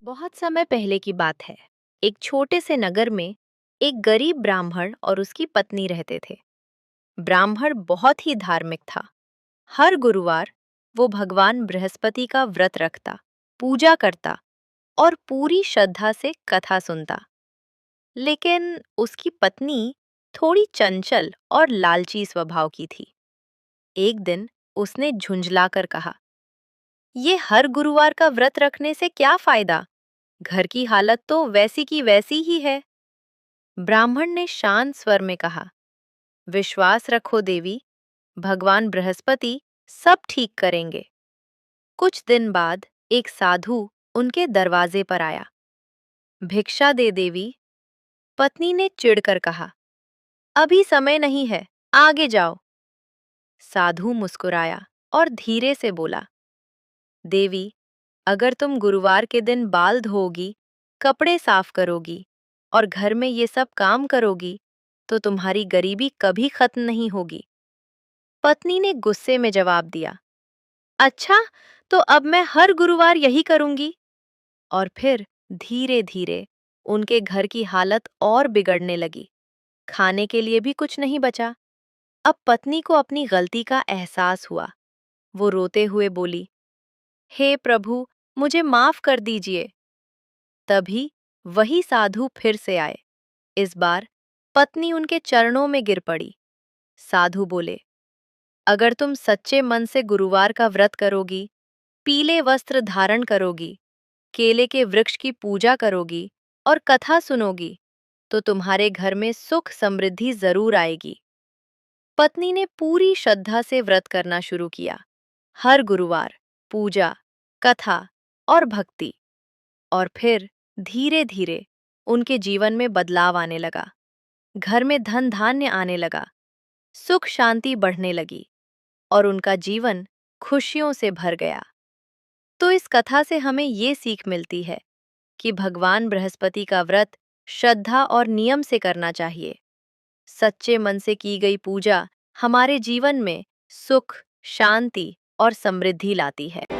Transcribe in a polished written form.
बहुत समय पहले की बात है। एक छोटे से नगर में एक गरीब ब्राह्मण और उसकी पत्नी रहते थे। ब्राह्मण बहुत ही धार्मिक था। हर गुरुवार वो भगवान बृहस्पति का व्रत रखता, पूजा करता और पूरी श्रद्धा से कथा सुनता। लेकिन उसकी पत्नी थोड़ी चंचल और लालची स्वभाव की थी। एक दिन उसने झुंझलाकर कहा, ये हर गुरुवार का व्रत रखने से क्या फायदा? घर की हालत तो वैसी की वैसी ही है। ब्राह्मण ने शांत स्वर में कहा, विश्वास रखो देवी, भगवान बृहस्पति सब ठीक करेंगे। कुछ दिन बाद एक साधु उनके दरवाजे पर आया। भिक्षा दे देवी, पत्नी ने चिढ़कर कहा। अभी समय नहीं है, आगे जाओ। साधु मुस्कुराया और धीरे से बोला, देवी, अगर तुम गुरुवार के दिन बाल धोओगी, कपड़े साफ करोगी और घर में ये सब काम करोगी, तो तुम्हारी गरीबी कभी खत्म नहीं होगी। पत्नी ने गुस्से में जवाब दिया, अच्छा, तो अब मैं हर गुरुवार यही करूंगी। और फिर धीरे धीरे उनके घर की हालत और बिगड़ने लगी। खाने के लिए भी कुछ नहीं बचा। अब पत्नी को अपनी गलती का एहसास हुआ। वो रोते हुए बोली, हे प्रभु, मुझे माफ कर दीजिए। तभी वही साधु फिर से आए। इस बार पत्नी उनके चरणों में गिर पड़ी। साधु बोले, अगर तुम सच्चे मन से गुरुवार का व्रत करोगी, पीले वस्त्र धारण करोगी, केले के वृक्ष की पूजा करोगी और कथा सुनोगी, तो तुम्हारे घर में सुख समृद्धि जरूर आएगी। पत्नी ने पूरी श्रद्धा से व्रत करना शुरू किया। हर गुरुवार पूजा, कथा और भक्ति। और फिर धीरे धीरे उनके जीवन में बदलाव आने लगा। घर में धन धान्य आने लगा, सुख शांति बढ़ने लगी और उनका जीवन खुशियों से भर गया। तो इस कथा से हमें ये सीख मिलती है कि भगवान बृहस्पति का व्रत श्रद्धा और नियम से करना चाहिए। सच्चे मन से की गई पूजा हमारे जीवन में सुख, शांति और समृद्धि लाती है।